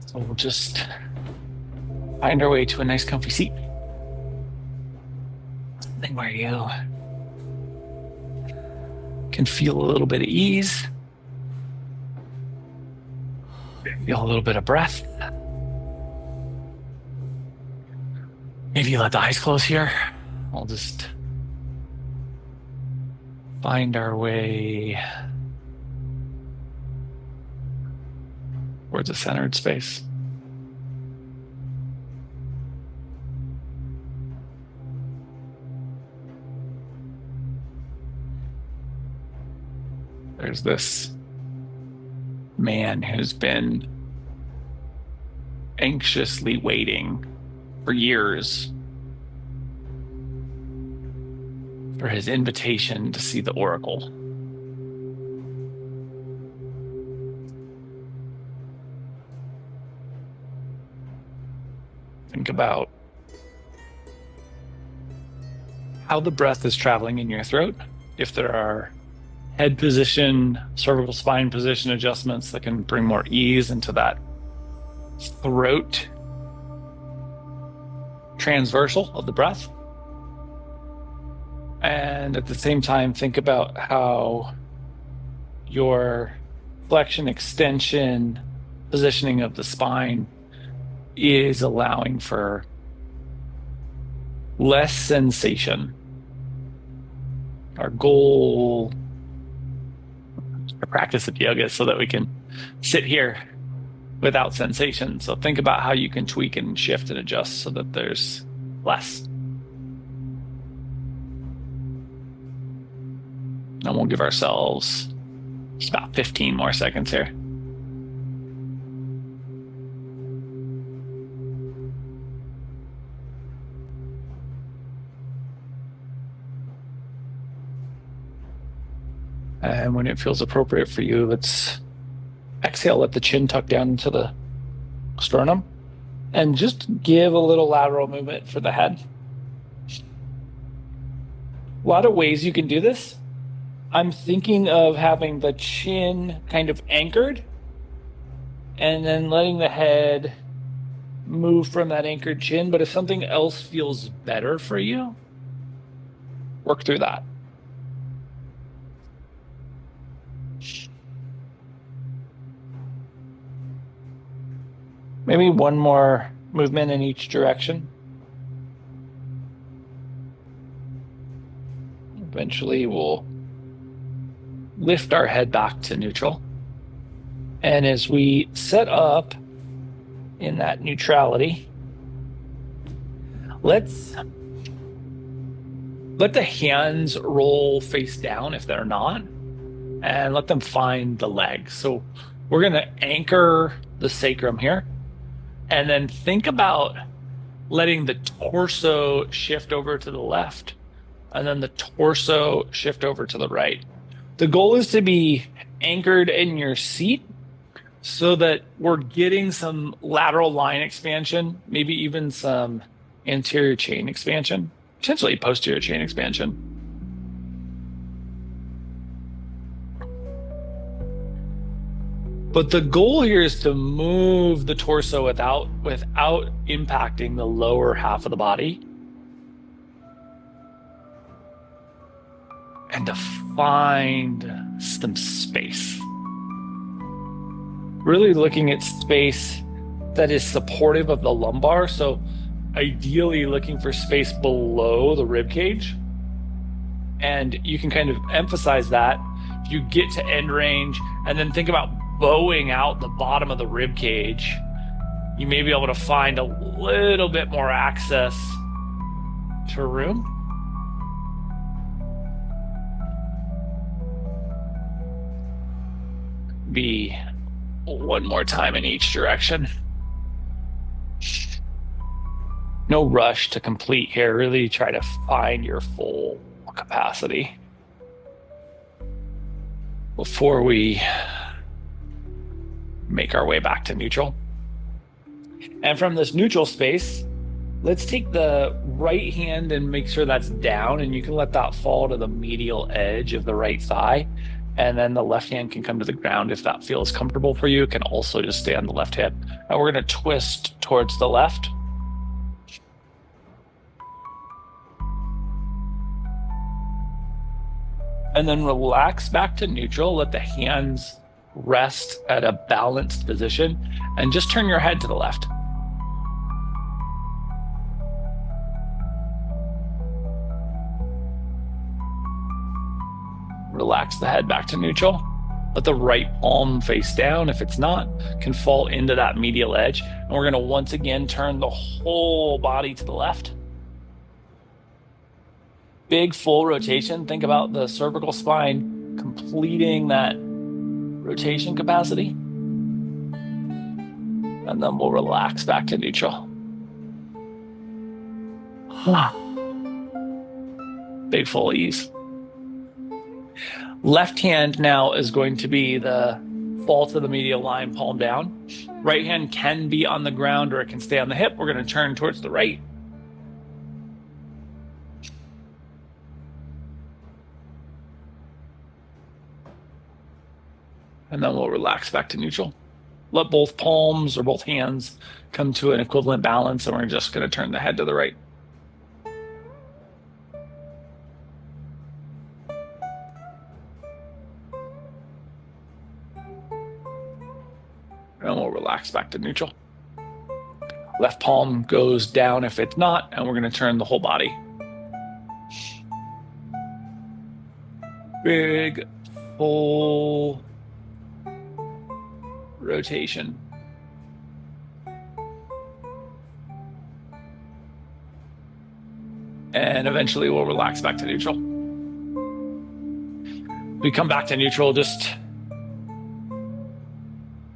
So we'll just find our way to a nice comfy seat. Something where you can feel a little bit of ease, feel a little bit of breath. Maybe let the eyes close here. I'll just find our way towards a centered space. There's this man who's been anxiously waiting for years for his invitation to see the oracle. Think about how the breath is traveling in your throat. If there are head position, cervical spine position adjustments that can bring more ease into that throat transversal of the breath. And at the same time, think about how your flexion, extension, positioning of the spine is allowing for less sensation. Our goal, our practice of yoga, is so that we can sit here without sensation. So think about how you can tweak and shift and adjust so that there's less. And we'll give ourselves just about 15 more seconds here. And when it feels appropriate for you, let's exhale, let the chin tuck down into the sternum, and just give a little lateral movement for the head. A lot of ways you can do this. I'm thinking of having the chin kind of anchored and then letting the head move from that anchored chin. But if something else feels better for you, work through that. Maybe one more movement in each direction. Eventually, we'll lift our head back to neutral. And as we set up in that neutrality, let's let the hands roll face down if they're not, and let them find the legs. So we're going to anchor the sacrum here. And then think about letting the torso shift over to the left and then the torso shift over to the right. The goal is to be anchored in your seat so that we're getting some lateral line expansion, maybe even some anterior chain expansion, potentially posterior chain expansion. But the goal here is to move the torso without impacting the lower half of the body. And to find some space. Really looking at space that is supportive of the lumbar. So ideally looking for space below the rib cage. And you can kind of emphasize that if you get to end range and then think about bowing out the bottom of the rib cage, you may be able to find a little bit more access to room. Be one more time in each direction. No rush to complete here. Really try to find your full capacity before we make our way back to neutral. And from this neutral space, let's take the right hand and make sure that's down, and you can let that fall to the medial edge of the right thigh. And then the left hand can come to the ground if that feels comfortable for you. It can also just stay on the left hip. And we're going to twist towards the left. And then relax back to neutral. Let the hands rest at a balanced position. And just turn your head to the left. Relax the head back to neutral. Let the right palm face down. If it's not, can fall into that medial edge. And we're going to once again turn the whole body to the left. Big full rotation. Think about the cervical spine completing that rotation capacity. And then we'll relax back to neutral. Big full ease. Left hand now is going to be the fall to the medial line, palm down. Right hand can be on the ground or it can stay on the hip. We're going to turn towards the right. And then we'll relax back to neutral. Let both palms or both hands come to an equivalent balance, and we're just going to turn the head to the right. And we'll relax back to neutral. Left palm goes down if it's not, and we're going to turn the whole body. Big, full rotation. And eventually we'll relax back to neutral. We come back to neutral, just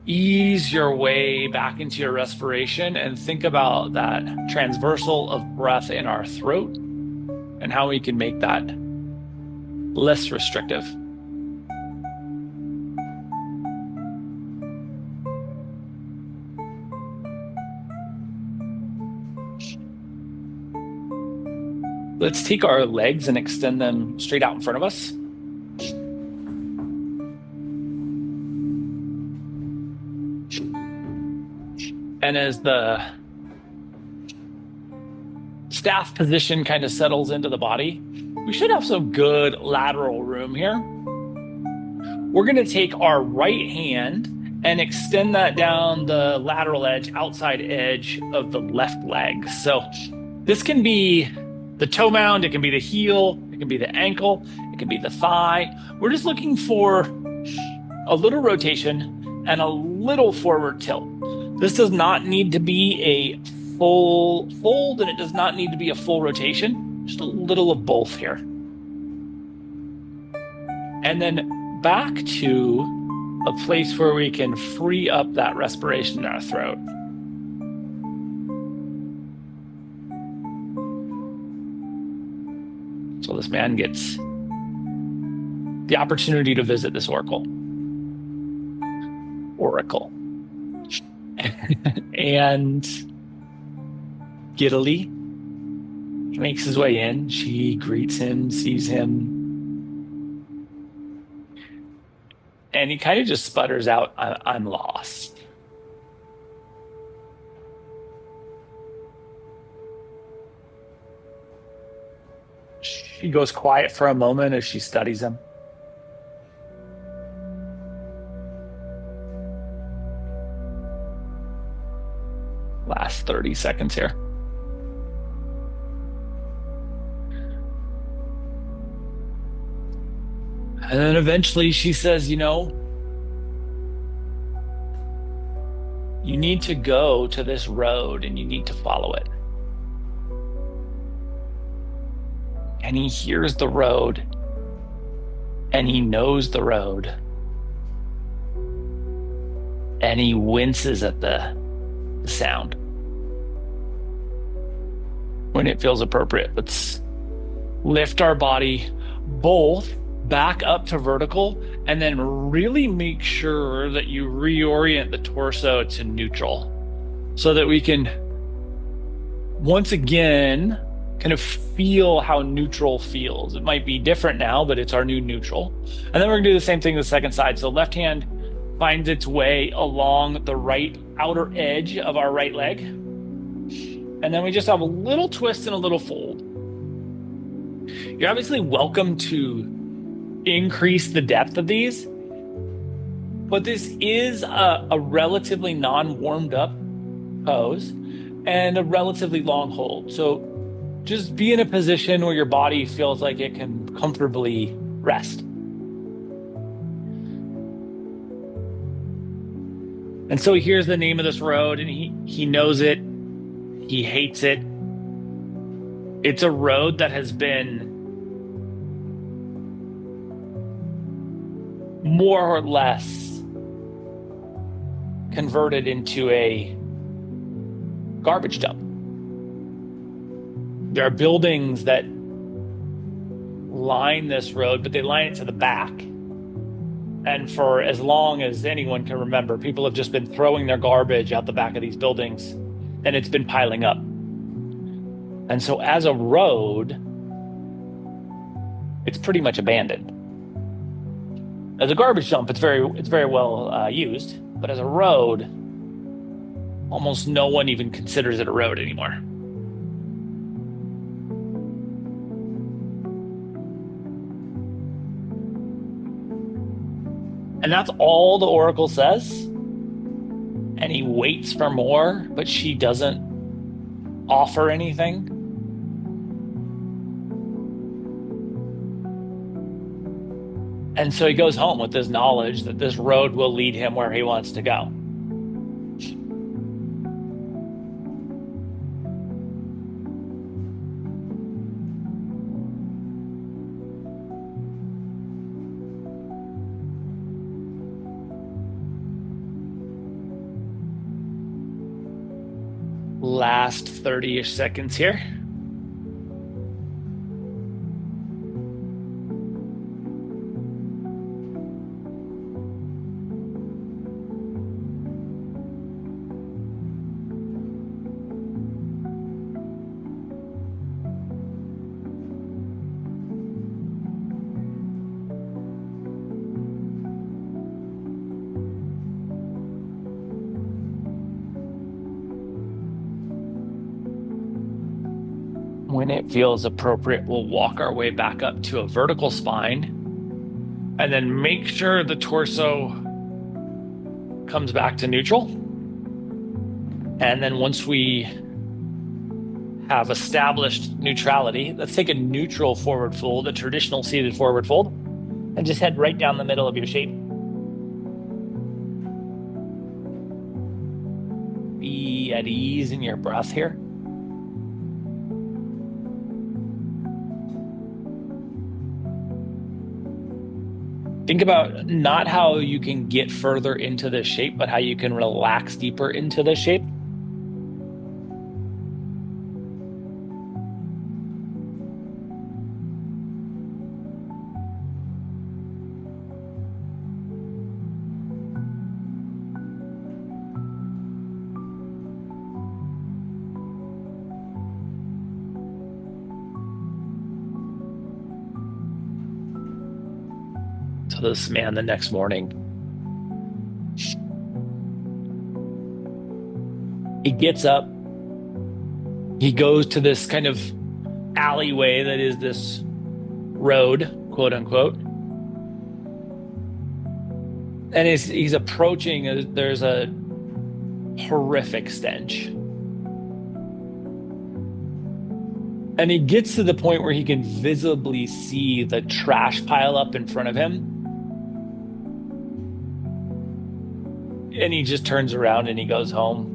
ease your way back into your respiration and think about that transversal of breath in our throat and how we can make that less restrictive. Let's take our legs and extend them straight out in front of us. And as the staff position kind of settles into the body, we should have some good lateral room here. We're going to take our right hand and extend that down the lateral edge, outside edge of the left leg. So this can be the toe mound, it can be the heel, it can be the ankle, it can be the thigh. We're just looking for a little rotation and a little forward tilt. This does not need to be a full fold and it does not need to be a full rotation, just a little of both here. And then back to a place where we can free up that respiration in our throat. So this man gets the opportunity to visit this oracle. And giddily, he makes his way in. She greets him, sees him. And he kind of just sputters out, I'm lost. She goes quiet for a moment as she studies him. Last 30 seconds here. And then eventually she says, you need to go to this road and you need to follow it. And he hears the road and he knows the road. And he winces at the sound. When it feels appropriate, let's lift our body both back up to vertical and then really make sure that you reorient the torso to neutral so that we can once again kind of feel how neutral feels. It might be different now, but it's our new neutral. And then we're gonna do the same thing to the second side. So left hand finds its way along the right outer edge of our right leg. And then we just have a little twist and a little fold. You're obviously welcome to increase the depth of these, but this is a relatively non-warmed up pose and a relatively long hold. So just be in a position where your body feels like it can comfortably rest. And so here's the name of this road, and he knows it. He hates it. It's a road that has been more or less converted into a garbage dump. There are buildings that line this road, but they line it to the back. And for as long as anyone can remember, people have just been throwing their garbage out the back of these buildings, and it's been piling up. And so as a road, it's pretty much abandoned. As a garbage dump, it's very well used, but as a road, almost no one even considers it a road anymore. And that's all the oracle says. And he waits for more, but she doesn't offer anything. And so he goes home with this knowledge that this road will lead him where he wants to go. Last 30-ish seconds here. When it feels appropriate, we'll walk our way back up to a vertical spine and then make sure the torso comes back to neutral. And then once we have established neutrality, let's take a neutral forward fold, a traditional seated forward fold, and just head right down the middle of your shape. Be at ease in your breath here. Think about not how you can get further into this shape, but how you can relax deeper into this shape. This man the next morning, he gets up, he goes to this kind of alleyway that is this road, quote unquote, and he's approaching. There's a horrific stench, and he gets to the point where he can visibly see the trash pile up in front of him. And he just turns around and he goes home.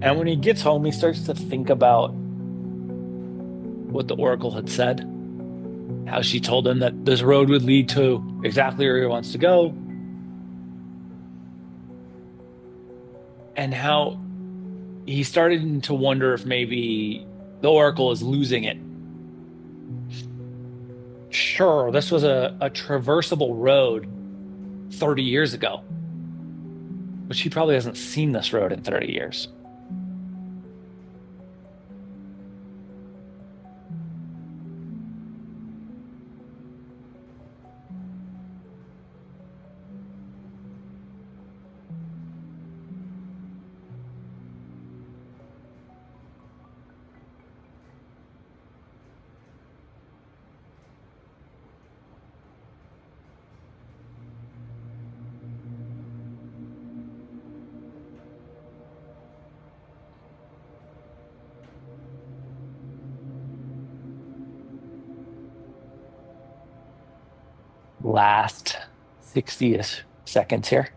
And when he gets home, he starts to think about what the oracle had said, how she told him that this road would lead to exactly where he wants to go, and how he started to wonder if maybe the oracle is losing it. Sure, this was a traversable road 30 years ago. but she probably hasn't seen this road in 30 years. Last 60-ish seconds here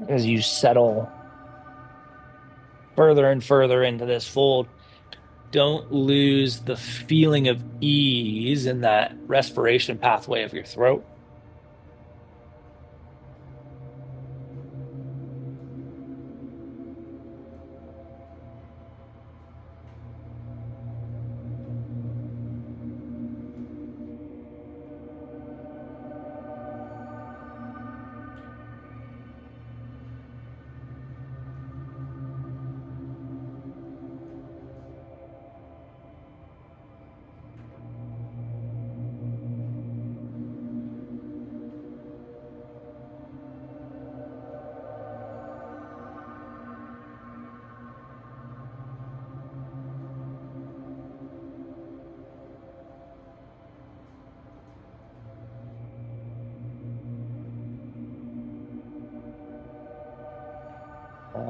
as you settle further and further into this fold. Don't lose the feeling of ease in that respiration pathway of your throat.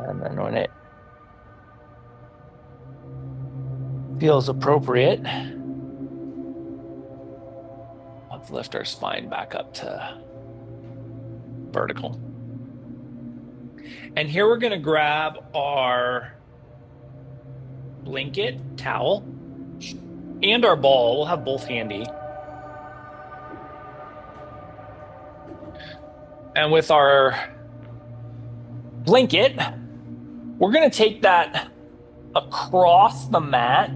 And then when it feels appropriate, let's lift our spine back up to vertical. And here we're going to grab our blanket, towel, and our ball. We'll have both handy. And with our blanket, we're going to take that across the mat.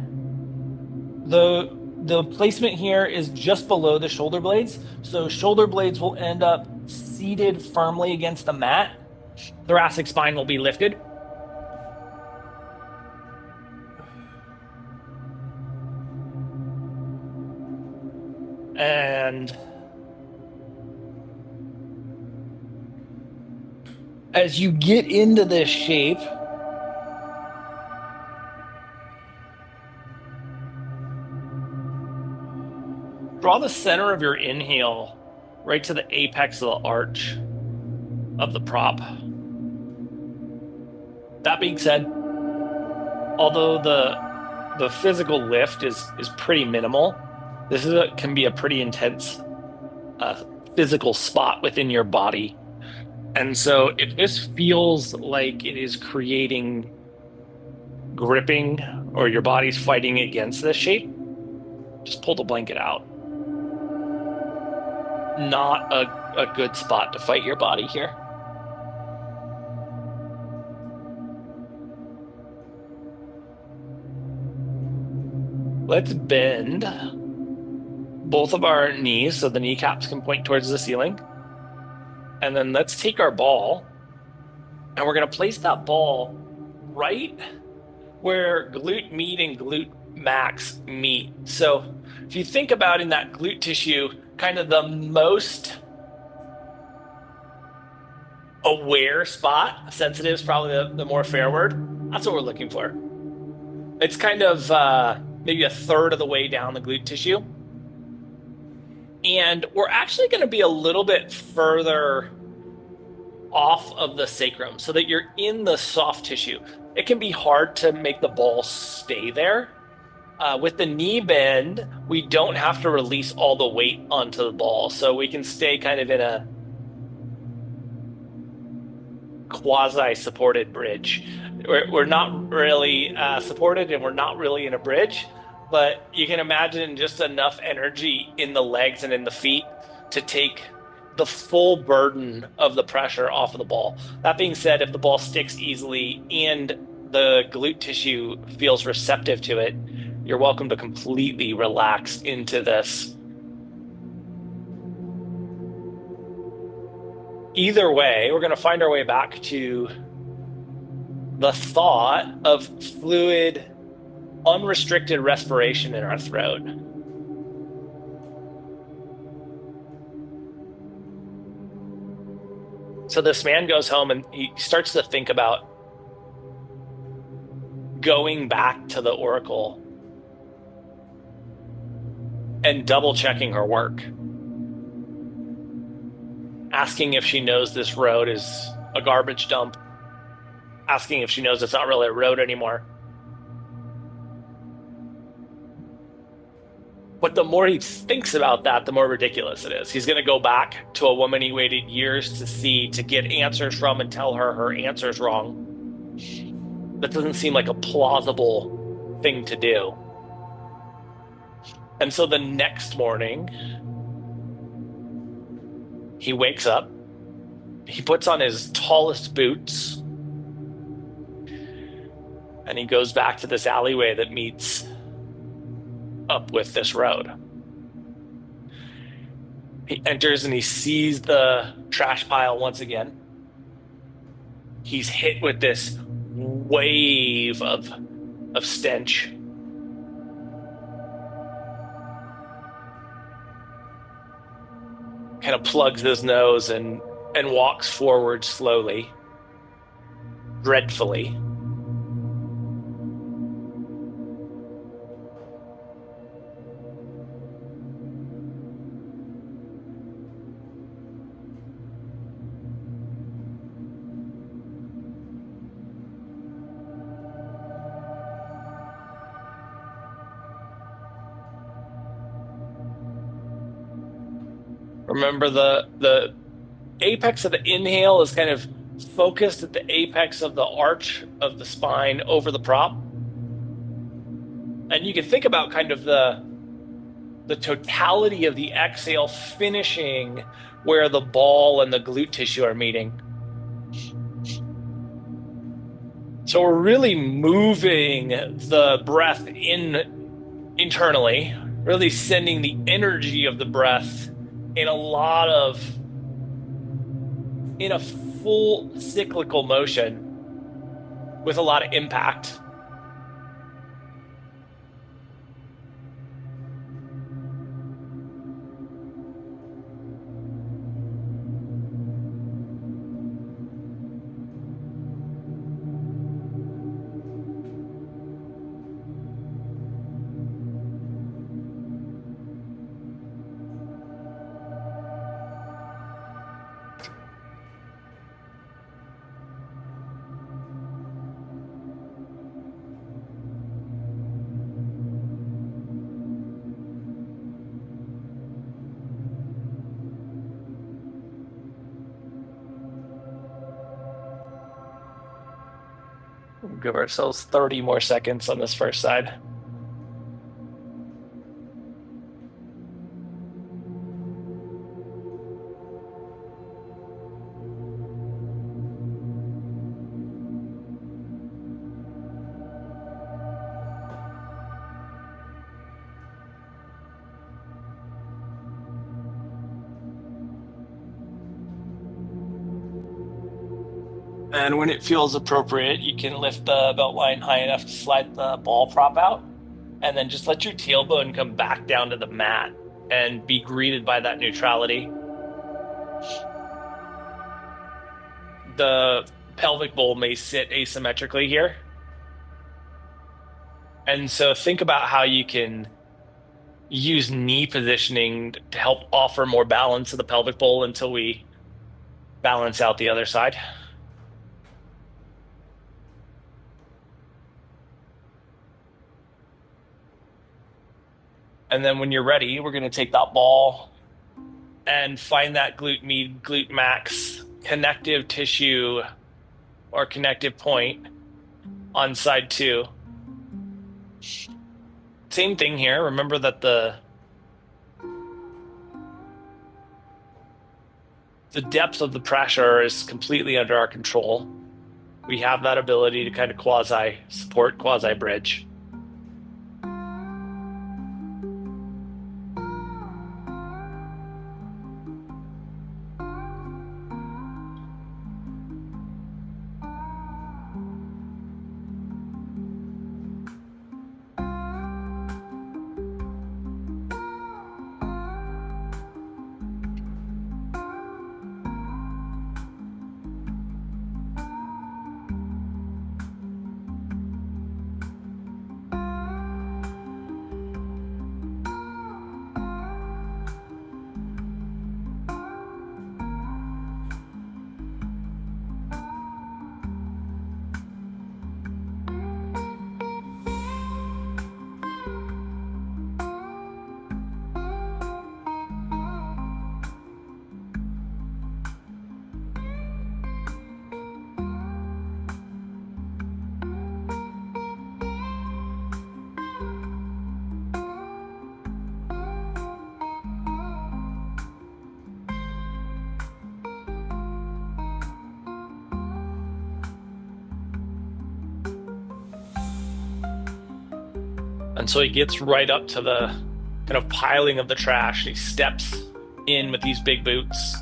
The placement here is just below the shoulder blades. So shoulder blades will end up seated firmly against the mat. Thoracic spine will be lifted. And as you get into this shape, draw the center of your inhale right to the apex of the arch of the prop. That being said, although the physical lift is pretty minimal, this can be a pretty intense physical spot within your body. And so if this feels like it is creating gripping or your body's fighting against this shape, just pull the blanket out. Not a good spot to fight your body here. Let's bend both of our knees so the kneecaps can point towards the ceiling. And then let's take our ball and we're going to place that ball right where glute med and glute max meet. So if you think about in that glute tissue, kind of the most aware spot, sensitive is probably the more fair word. That's what we're looking for. It's kind of maybe a third of the way down the glute tissue. And we're actually going to be a little bit further off of the sacrum so that you're in the soft tissue. It can be hard to make the ball stay there. With the knee bend, we don't have to release all the weight onto the ball. So we can stay kind of in a quasi-supported bridge. We're not really supported and we're not really in a bridge, but you can imagine just enough energy in the legs and in the feet to take the full burden of the pressure off of the ball. That being said, if the ball sticks easily and the glute tissue feels receptive to it, you're welcome to completely relax into this. Either way, we're going to find our way back to the thought of fluid, unrestricted respiration in our throat. So this man goes home and he starts to think about going back to the oracle and double checking her work, asking if she knows this road is a garbage dump, asking if she knows it's not really a road anymore. But the more he thinks about that, the more ridiculous it is. He's going to go back to a woman he waited years to see, to get answers from and tell her her answer's wrong. That doesn't seem like a plausible thing to do. And so the next morning, he wakes up, he puts on his tallest boots, and he goes back to this alleyway that meets up with this road. He enters and he sees the trash pile once again. He's hit with this wave of stench. Kind of plugs his nose and walks forward slowly, dreadfully. Remember, the apex of the inhale is kind of focused at the apex of the arch of the spine over the prop. And you can think about kind of the totality of the exhale finishing where the ball and the glute tissue are meeting. So we're really moving the breath internally, really sending the energy of the breath in a full cyclical motion with a lot of impact. We'll give ourselves 30 more seconds on this first side. And when it feels appropriate, you can lift the belt line high enough to slide the ball prop out, and then just let your tailbone come back down to the mat and be greeted by that neutrality. The pelvic bowl may sit asymmetrically here. And so think about how you can use knee positioning to help offer more balance to the pelvic bowl until we balance out the other side. And then when you're ready, we're going to take that ball and find that glute med, glute max connective tissue or connective point on side 2. Same thing here. Remember that the depth of the pressure is completely under our control. We have that ability to kind of quasi support, quasi bridge. And so he gets right up to the kind of piling of the trash. He steps in with these big boots.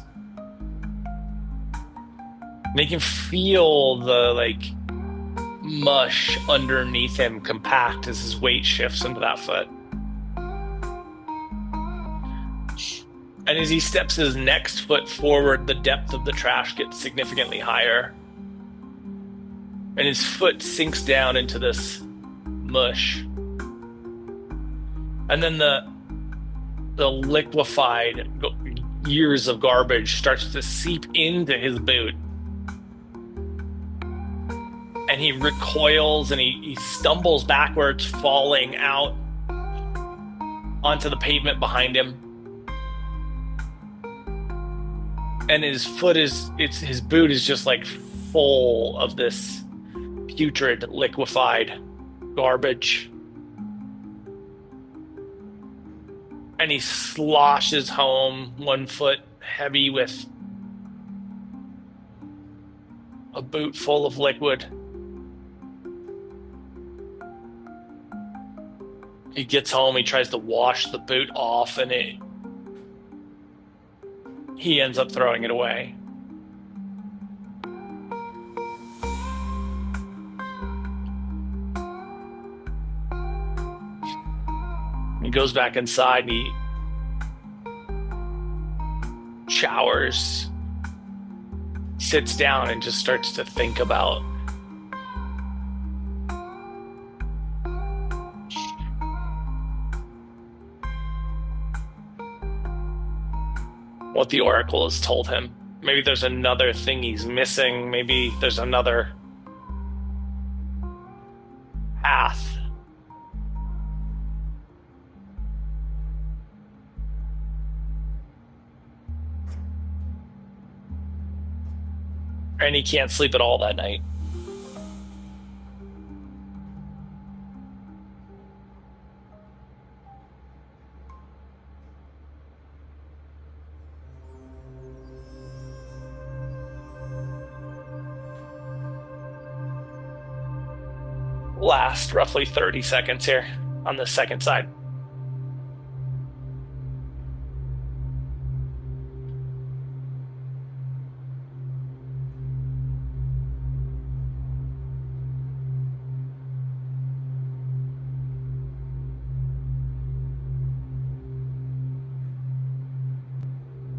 Make him feel the like mush underneath him compact as his weight shifts into that foot. And as he steps his next foot forward, the depth of the trash gets significantly higher. And his foot sinks down into this mush. And then the liquefied years of garbage starts to seep into his boot. And he recoils and he stumbles backwards, falling out onto the pavement behind him. And his boot is just like full of this putrid, liquefied garbage. And he sloshes home, one foot heavy with a boot full of liquid. He gets home, he tries to wash the boot off, and he ends up throwing it away. He goes back inside and he showers, sits down, and just starts to think about what the oracle has told him. Maybe there's another thing he's missing. Maybe there's another path. And he can't sleep at all that night. Last roughly 30 seconds here on the second side.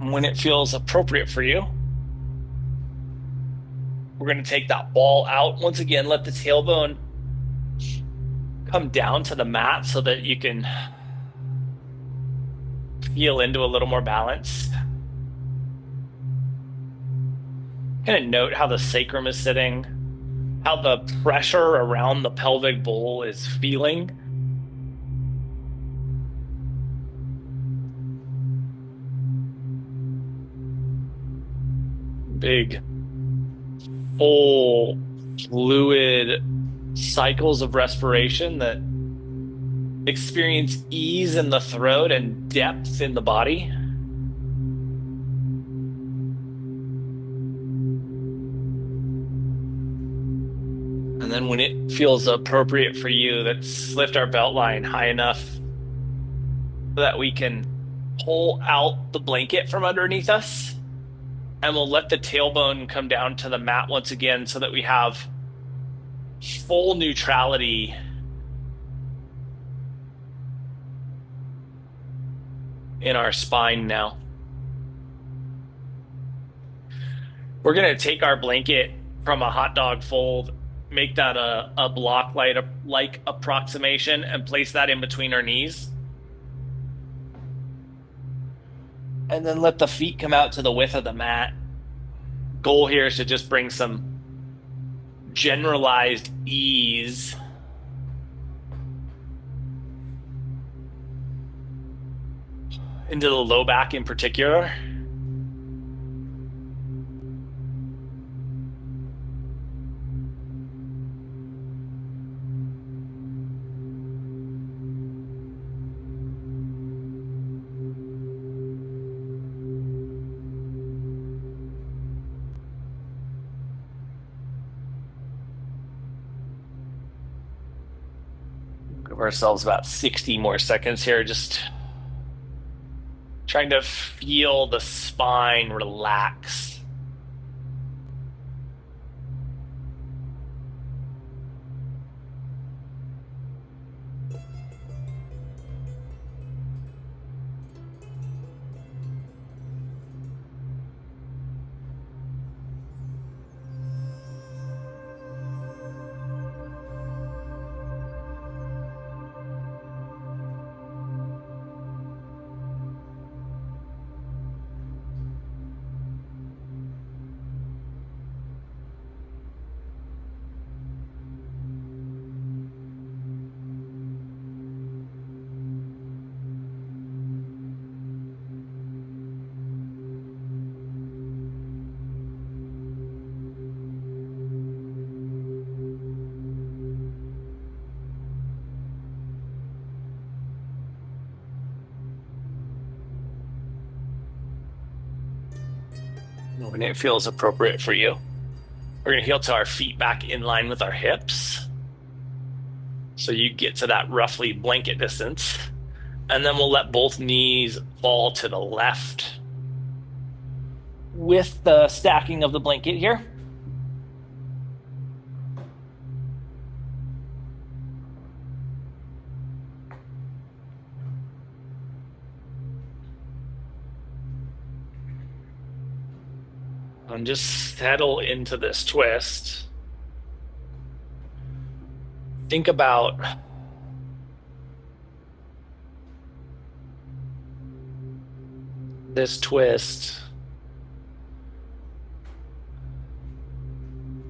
When it feels appropriate for you, we're going to take that ball out. Once again, let the tailbone come down to the mat so that you can feel into a little more balance. Kind of note how the sacrum is sitting, how the pressure around the pelvic bowl is feeling. Big, full, fluid cycles of respiration that experience ease in the throat and depth in the body. And then when it feels appropriate for you, let's lift our belt line high enough so that we can pull out the blanket from underneath us. And we'll let the tailbone come down to the mat once again so that we have full neutrality in our spine now. We're going to take our blanket from a hot dog fold, make that a block like approximation, and place that in between our knees. And then let the feet come out to the width of the mat. Goal here is to just bring some generalized ease into the low back in particular. Give ourselves about 60 more seconds here, just trying to feel the spine relax. When it feels appropriate for you, we're going to heel to our feet back in line with our hips. So you get to that roughly blanket distance. And then we'll let both knees fall to the left with the stacking of the blanket here. And just settle into this twist. Think about this twist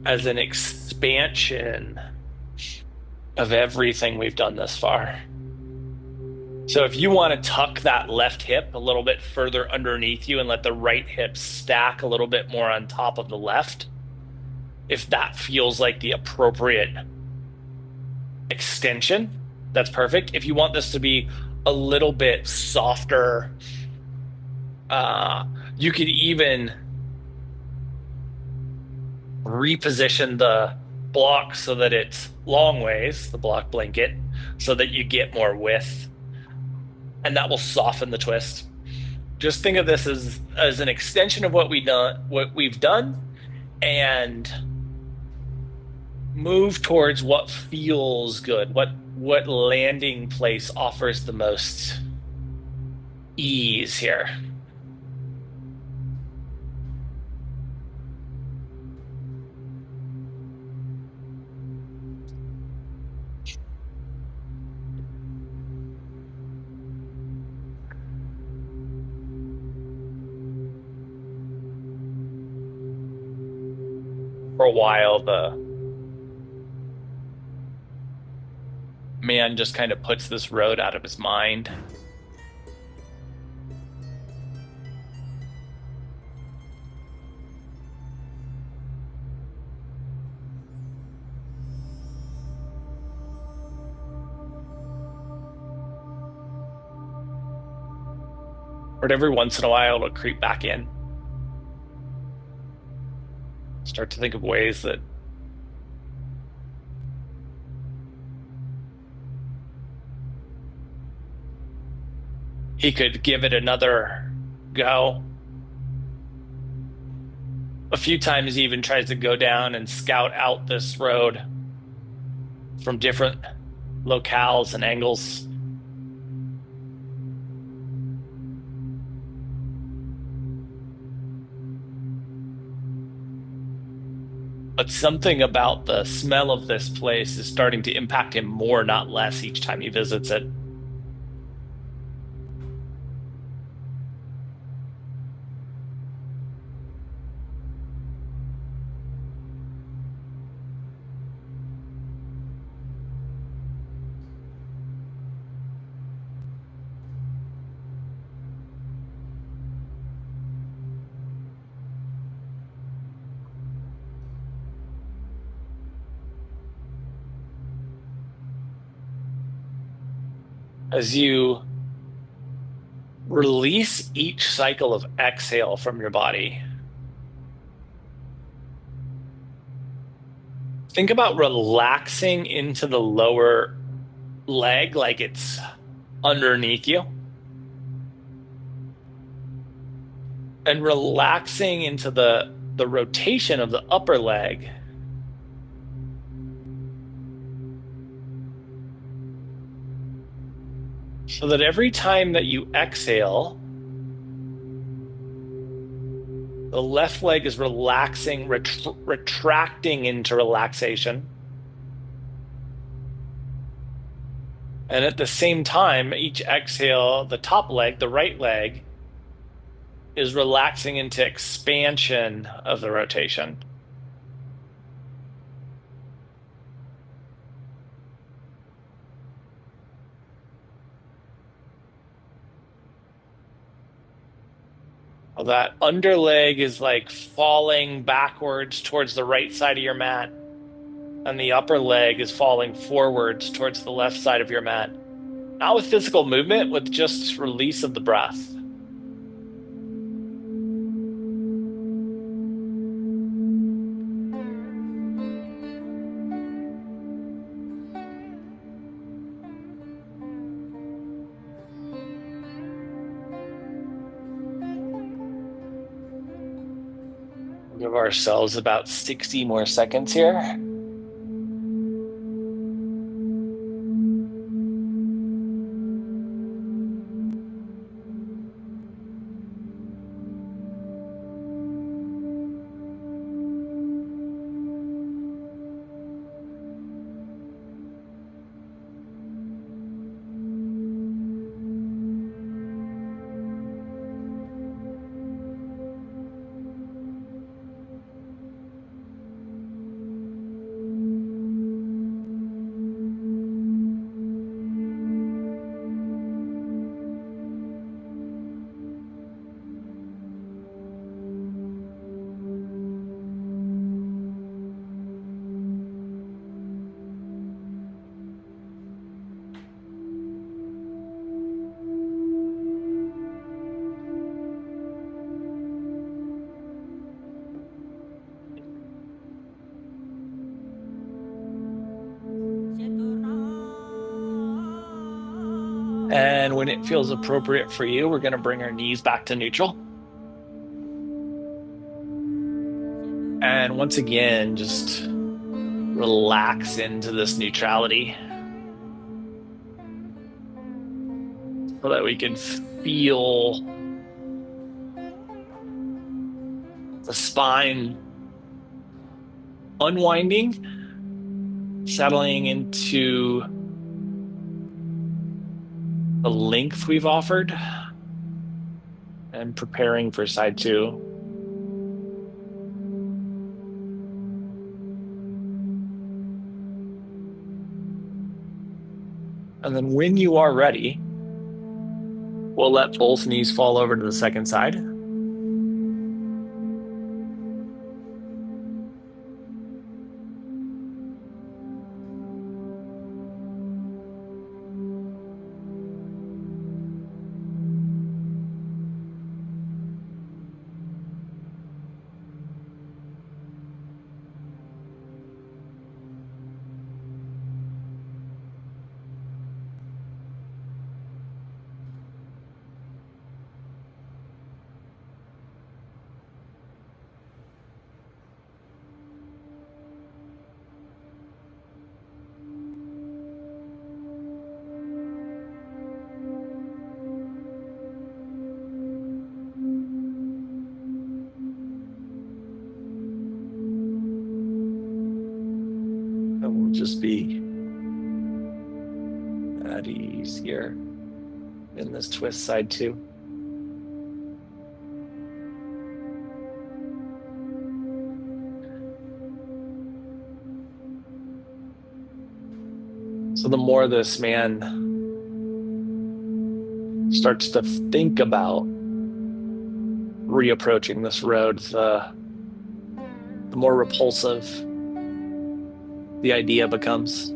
as an expansion of everything we've done thus far. So if you want to tuck that left hip a little bit further underneath you and let the right hip stack a little bit more on top of the left, if that feels like the appropriate extension, that's perfect. If you want this to be a little bit softer, you could even reposition the block so that it's long ways, the block blanket, so that you get more width. And that will soften the twist. Just think of this as an extension of what we've done, and move towards what feels good, what landing place offers the most ease here. For a while, the man just kind of puts this road out of his mind. But every once in a while, it'll creep back in. Start to think of ways that he could give it another go. A few times he even tries to go down and scout out this road from different locales and angles. But something about the smell of this place is starting to impact him more, not less, each time he visits it. As you release each cycle of exhale from your body, think about relaxing into the lower leg like it's underneath you, and relaxing into the rotation of the upper leg, so that every time that you exhale, the left leg is relaxing, retracting into relaxation. And at the same time, each exhale, the top leg, the right leg, is relaxing into expansion of the rotation. That under leg is like falling backwards towards the right side of your mat, and the upper leg is falling forwards towards the left side of your mat. Not with physical movement, with just release of the breath. Give ourselves about 60 more seconds here. And when it feels appropriate for you, we're going to bring our knees back to neutral. And once again, just relax into this neutrality so that we can feel the spine unwinding, settling into the length we've offered, and preparing for side two. And then when you are ready, we'll let both knees fall over to the second side. And we'll just be at ease here in this twist side two. So the more this man starts to think about reapproaching this road, the more repulsive the idea becomes.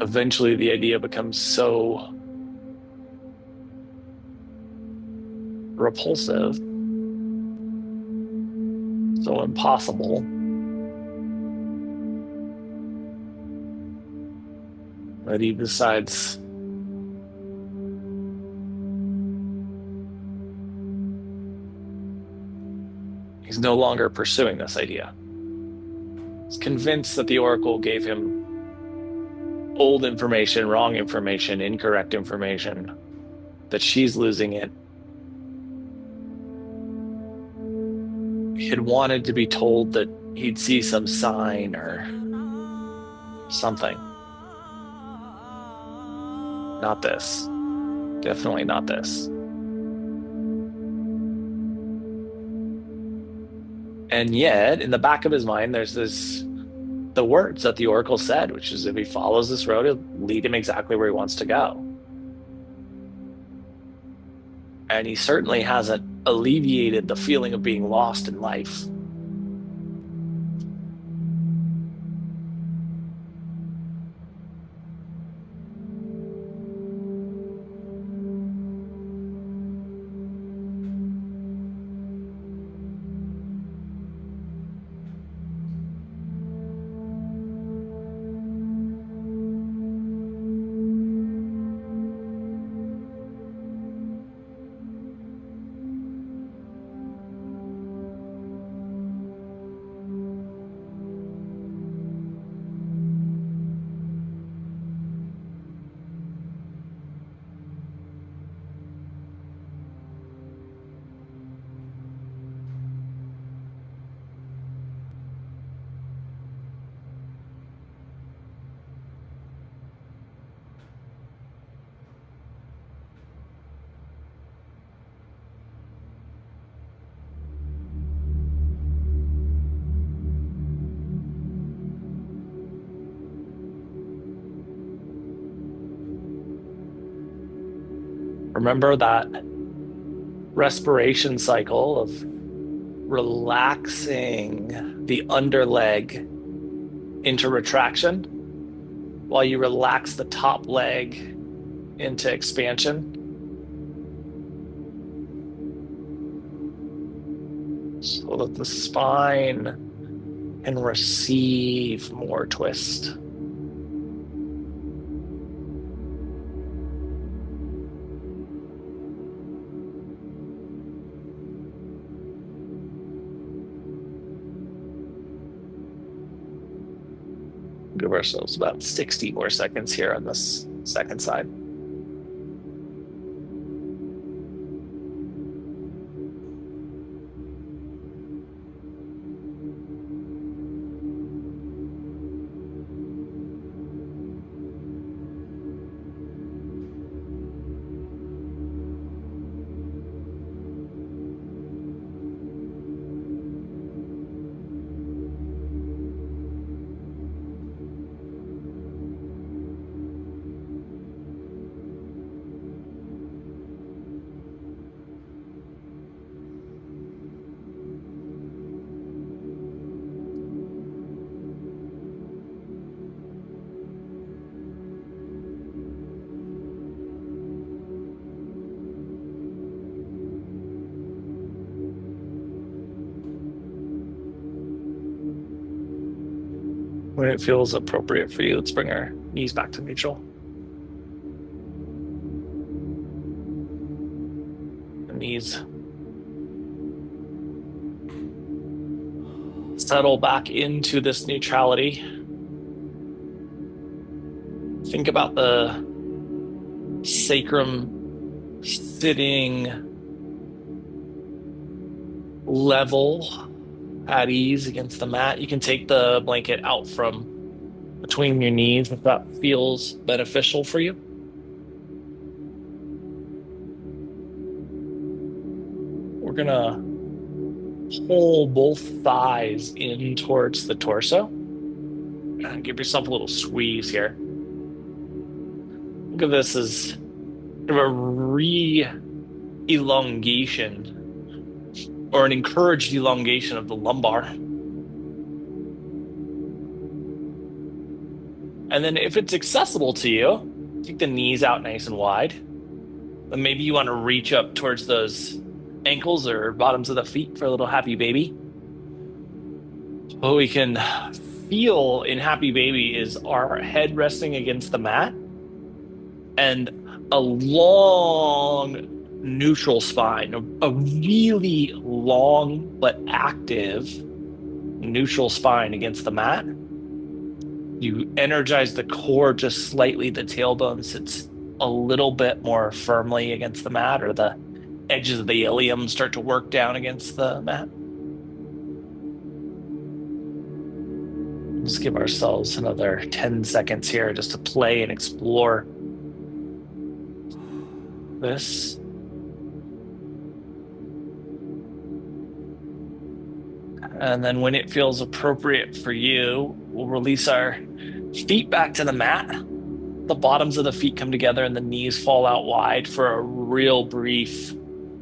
Eventually, the idea becomes so repulsive, so impossible. That he decides he's no longer pursuing this idea. He's convinced that the oracle gave him old information, wrong information, incorrect information, that she's losing it. He had wanted to be told that he'd see some sign or something. Not this. Definitely not this. And yet, in the back of his mind, there's the words that the oracle said, which is if he follows this road, it'll lead him exactly where he wants to go. And he certainly hasn't alleviated the feeling of being lost in life. Remember that respiration cycle of relaxing the underleg into retraction while you relax the top leg into expansion. So that the spine can receive more twist. Give ourselves about 60 more seconds here on this second side. When it feels appropriate for you, let's bring our knees back to neutral. The knees settle back into this neutrality. Think about the sacrum sitting level at ease against the mat. You can take the blanket out from between your knees if that feels beneficial for you. We're gonna pull both thighs in towards the torso. And give yourself a little squeeze here. Think of this as a re-elongation or an encouraged elongation of the lumbar. And then if it's accessible to you, take the knees out nice and wide. Then maybe you want to reach up towards those ankles or bottoms of the feet for a little happy baby. What we can feel in happy baby is our head resting against the mat and a long neutral spine, a really long but active neutral spine against the mat. You energize the core just slightly. The tailbone sits a little bit more firmly against the mat, or the edges of the ilium start to work down against the mat. Let's give ourselves another 10 seconds here just to play and explore this. And then when it feels appropriate for you, we'll release our feet back to the mat. The bottoms of the feet come together and the knees fall out wide for a real brief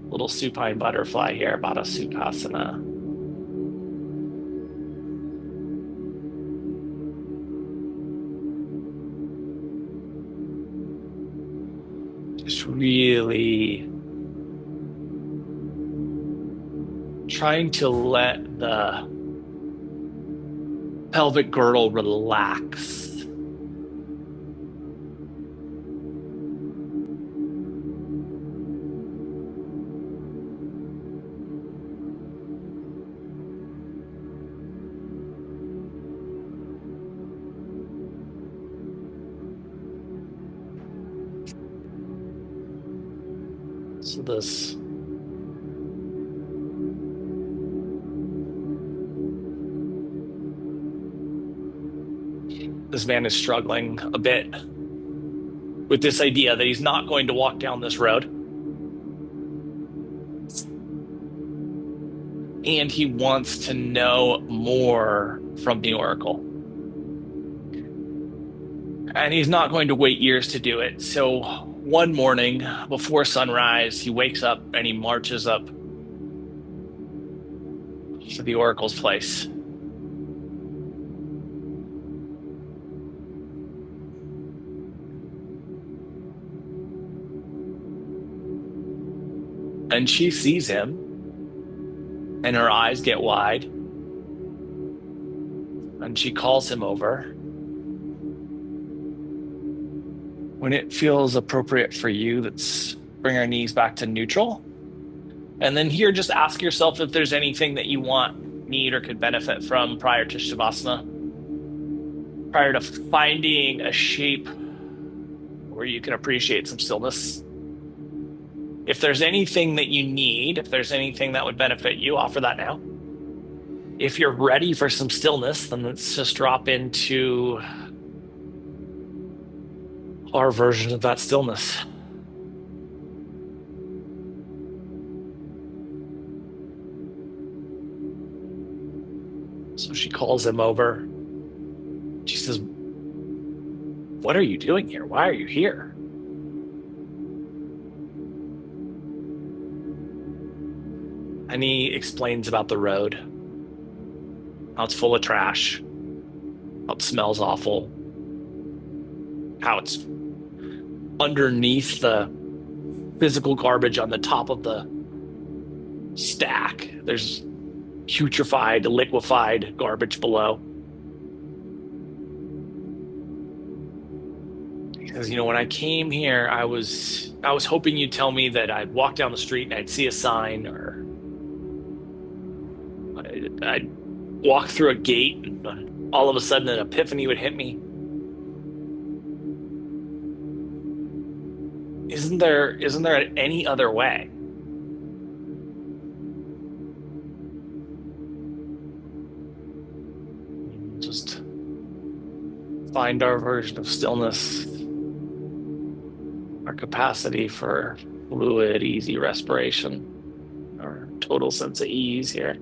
little supine butterfly here, Baddha Sukhasana. Just really trying to let the pelvic girdle relax. So this man is struggling a bit with this idea that he's not going to walk down this road. And he wants to know more from the oracle. And he's not going to wait years to do it. So one morning before sunrise, he wakes up and he marches up to the oracle's place. And she sees him, and her eyes get wide, and she calls him over. When it feels appropriate for you, let's bring our knees back to neutral. And then here, just ask yourself if there's anything that you want, need, or could benefit from prior to Shavasana, prior to finding a shape where you can appreciate some stillness. If there's anything that you need, if there's anything that would benefit you, offer that now. If you're ready for some stillness, then let's just drop into our version of that stillness. So she calls him over. She says, "What are you doing here? Why are you here?" And he explains about the road, how it's full of trash, how it smells awful, how it's underneath the physical garbage on the top of the stack. There's putrefied, liquefied garbage below. Because, when I came here, I was hoping you'd tell me that I'd walk down the street and I'd see a sign, or I'd walk through a gate and all of a sudden an epiphany would hit me. Isn't there any other way? Just find our version of stillness, our capacity for fluid, easy respiration, our total sense of ease here.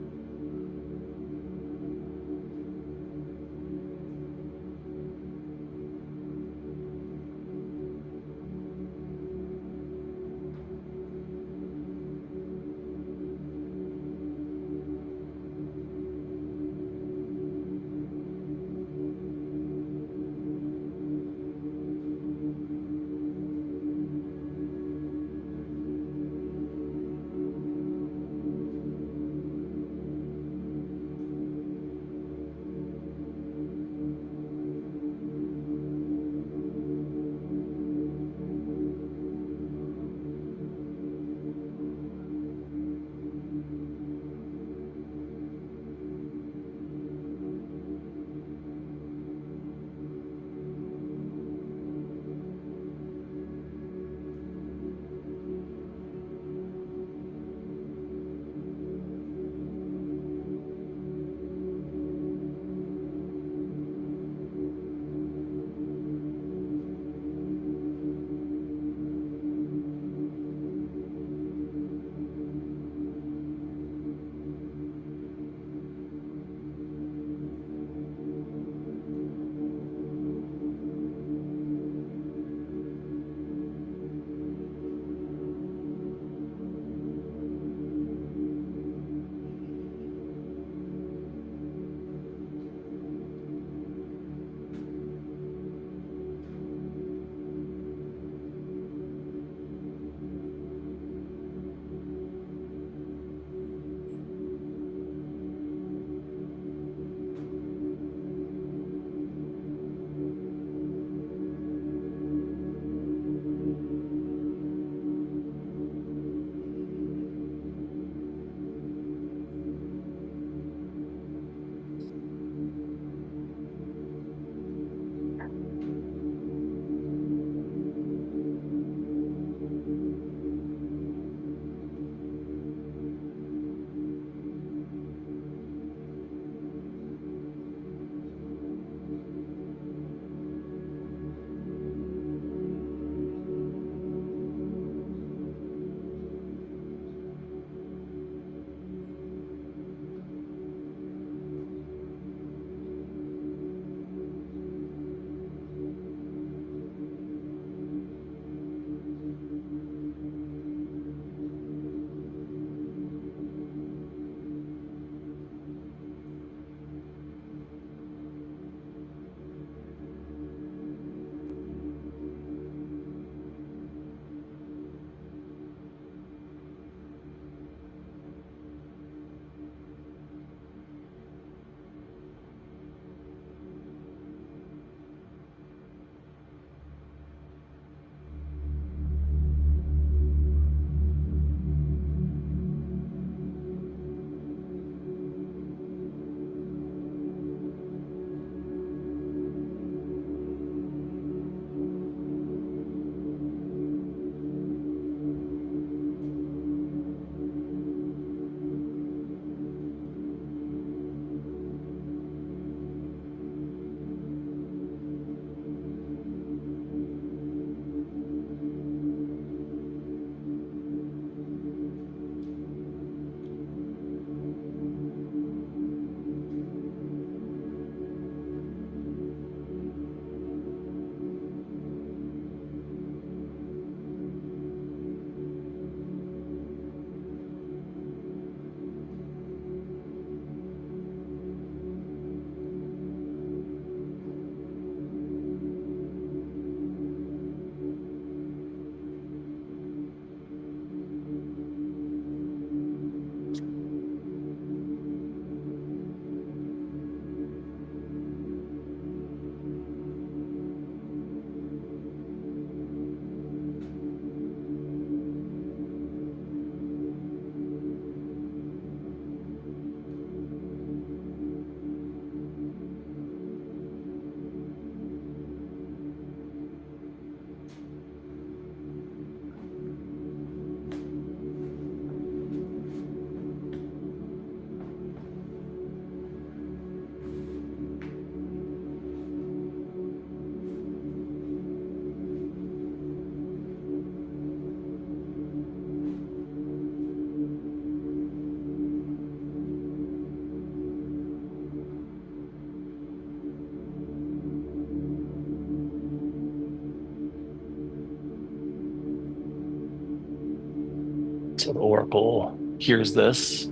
So the oracle hears this.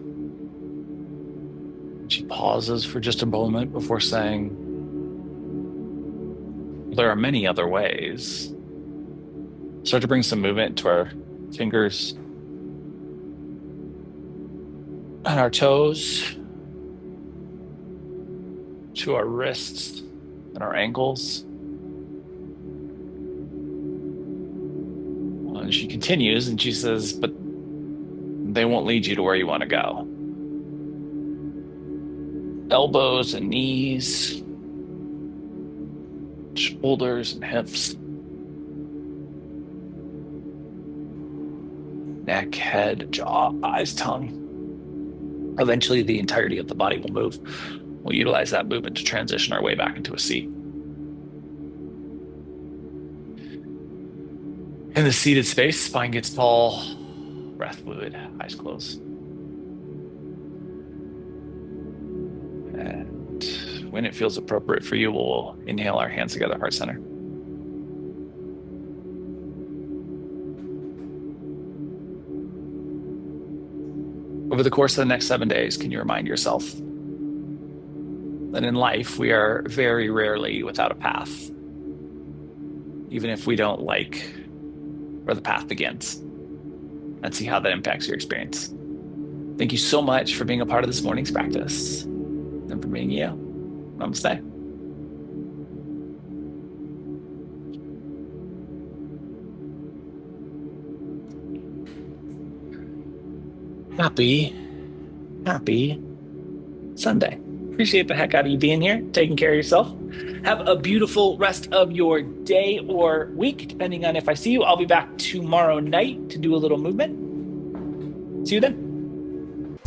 She pauses for just a moment before saying, there are many other ways. Start to bring some movement to our fingers and our toes, to our wrists and our ankles. And she continues and she says, but they won't lead you to where you want to go. Elbows and knees, shoulders and hips, neck, head, jaw, eyes, tongue. Eventually, the entirety of the body will move. We'll utilize that movement to transition our way back into a seat. In the seated space, spine gets tall, breath fluid, eyes closed. And when it feels appropriate for you, we'll inhale our hands together, heart center. Over the course of the next 7 days, can you remind yourself that in life, we are very rarely without a path, even if we don't like where the path begins, and see how that impacts your experience. Thank you so much for being a part of this morning's practice and for being you. Namaste. Happy Sunday. Appreciate the heck out of you being here, taking care of yourself. Have a beautiful rest of your day or week, depending on if I see you. I'll be back tomorrow night to do a little movement. See you then.